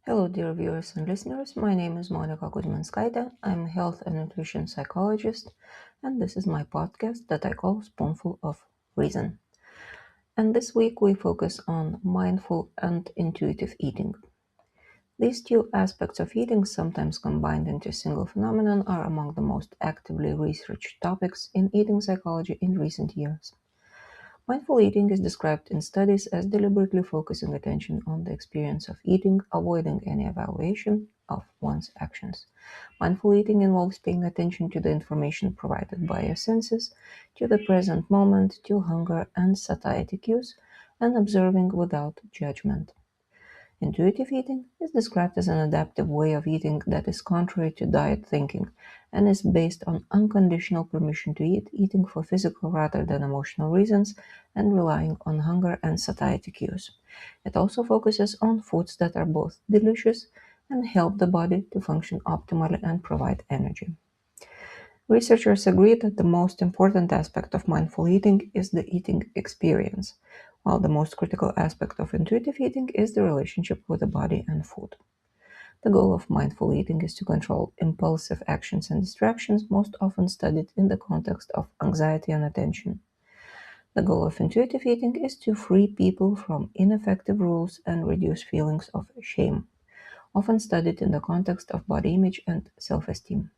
Hello, dear viewers and listeners. My name is Monica Kuzminskaita. I'm a health and nutrition psychologist, and this is my podcast that I call Spoonful of Reason. And this week we focus on mindful and intuitive eating. These two aspects of eating, sometimes combined into a single phenomenon, are among the most actively researched topics in eating psychology in recent years. Mindful eating is described in studies as deliberately focusing attention on the experience of eating, avoiding any evaluation of one's actions. Mindful eating involves paying attention to the information provided by your senses, to the present moment, to hunger and satiety cues, and observing without judgment. Intuitive eating is described as an adaptive way of eating that is contrary to diet thinking and is based on unconditional permission to eat, eating for physical rather than emotional reasons, and relying on hunger and satiety cues. It also focuses on foods that are both delicious and help the body to function optimally and provide energy. Researchers agree that the most important aspect of mindful eating is the eating experience, while the most critical aspect of intuitive eating is the relationship with the body and food. The goal of mindful eating is to control impulsive actions and distractions, most often studied in the context of anxiety and attention. The goal of intuitive eating is to free people from ineffective rules and reduce feelings of shame, often studied in the context of body image and self esteem.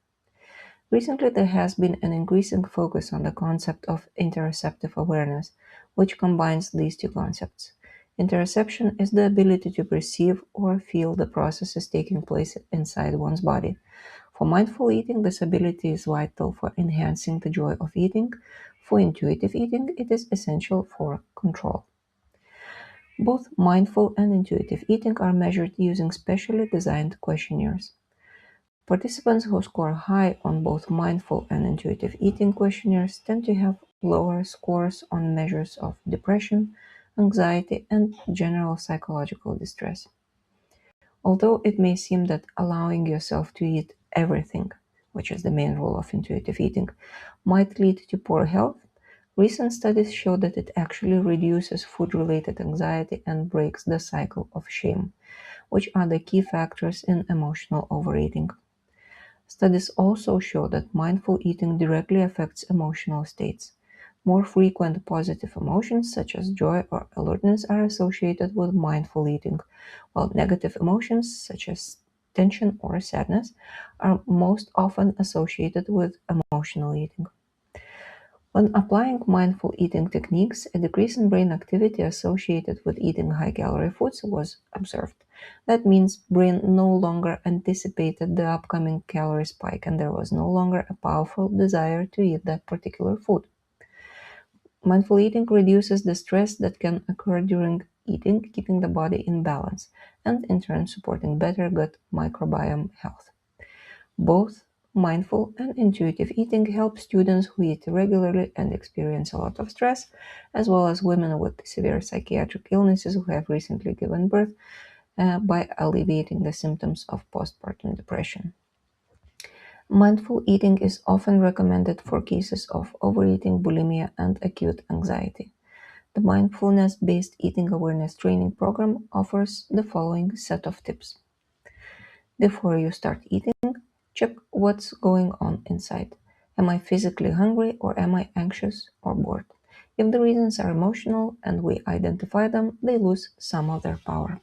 Recently, there has been an increasing focus on the concept of interoceptive awareness, which combines these two concepts. Interoception is the ability to perceive or feel the processes taking place inside one's body. For mindful eating, this ability is vital for enhancing the joy of eating. For intuitive eating, it is essential for control. Both mindful and intuitive eating are measured using specially designed questionnaires. Participants who score high on both mindful and intuitive eating questionnaires tend to have lower scores on measures of depression, anxiety, and general psychological distress. Although it may seem that allowing yourself to eat everything, which is the main role of intuitive eating, might lead to poor health, recent studies show that it actually reduces food-related anxiety and breaks the cycle of shame, which are the key factors in emotional overeating. Studies also show that mindful eating directly affects emotional states. More frequent positive emotions, such as joy or alertness, are associated with mindful eating, while negative emotions, such as tension or sadness, are most often associated with emotional eating. When applying mindful eating techniques, a decrease in brain activity associated with eating high-calorie foods was observed. That means brain no longer anticipated the upcoming calorie spike and there was no longer a powerful desire to eat that particular food. Mindful eating reduces the stress that can occur during eating, keeping the body in balance, and in turn supporting better gut microbiome health. Both mindful and intuitive eating help students who eat regularly and experience a lot of stress, as well as women with severe psychiatric illnesses who have recently given birth, by alleviating the symptoms of postpartum depression. Mindful eating is often recommended for cases of overeating, bulimia, and acute anxiety. The mindfulness-based eating awareness training program offers the following set of tips. Before you start eating, check what's going on inside. Am I physically hungry or am I anxious or bored? If the reasons are emotional and we identify them, they lose some of their power.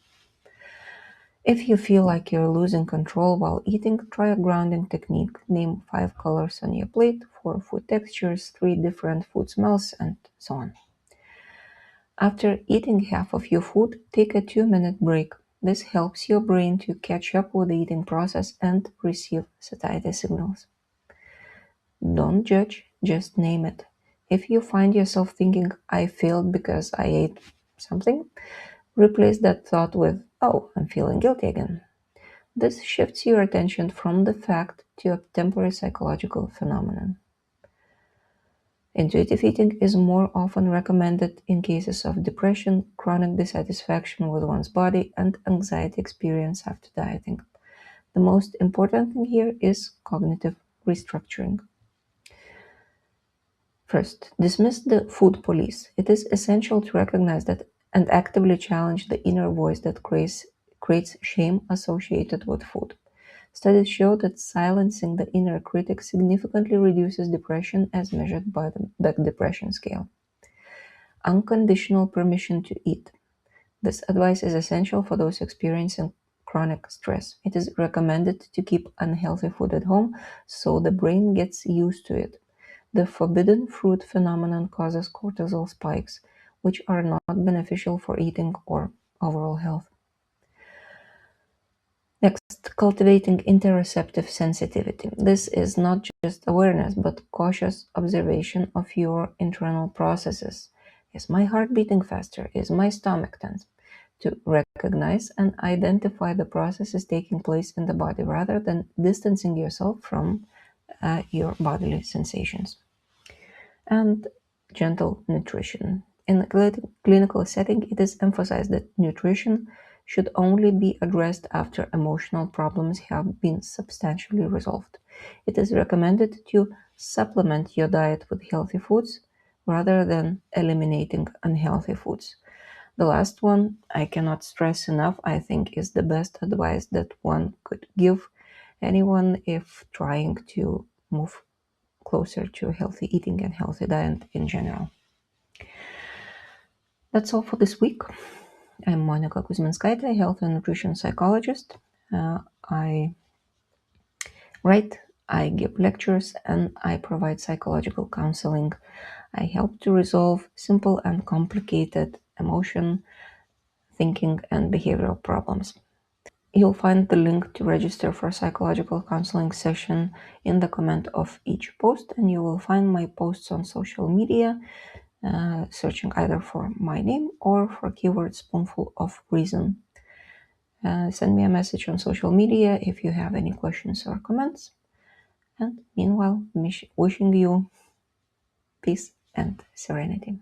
If you feel like you're losing control while eating, try a grounding technique. Name 5 colors on your plate, 4 food textures, 3 different food smells, and so on. After eating half of your food, take a 2-minute break. This helps your brain to catch up with the eating process and receive satiety signals. Don't judge, just name it. If you find yourself thinking, I failed because I ate something, replace that thought with, oh, I'm feeling guilty again. This shifts your attention from the fact to a temporary psychological phenomenon. Intuitive eating is more often recommended in cases of depression, chronic dissatisfaction with one's body, and anxiety experience after dieting. The most important thing here is cognitive restructuring. First, dismiss the food police. It is essential to recognize that and actively challenge the inner voice that creates shame associated with food. Studies show that silencing the inner critic significantly reduces depression as measured by the Beck Depression Scale. Unconditional permission to eat. This advice is essential for those experiencing chronic stress. It is recommended to keep unhealthy food at home so the brain gets used to it. The forbidden fruit phenomenon causes cortisol spikes, which are not beneficial for eating or overall health. Next, cultivating interoceptive sensitivity. This is not just awareness, but cautious observation of your internal processes. Is my heart beating faster? Is my stomach tense? To recognize and identify the processes taking place in the body rather than distancing yourself from your bodily sensations. And gentle nutrition. In a clinical setting, it is emphasized that nutrition should only be addressed after emotional problems have been substantially resolved. It is recommended to supplement your diet with healthy foods rather than eliminating unhealthy foods. The last one, I cannot stress enough, I think is the best advice that one could give anyone if trying to move closer to healthy eating and healthy diet in general. That's all for this week. I'm Monica Kuzminskaite, health and nutrition psychologist. I write, I give lectures, and I provide psychological counseling. I help to resolve simple and complicated emotion, thinking, and behavioral problems. You'll find the link to register for a psychological counseling session in the comment of each post, and you will find my posts on social media, searching either for my name or for keyword Spoonful of Reason. Send me a message on social media if you have any questions or comments. And meanwhile, wishing you peace and serenity.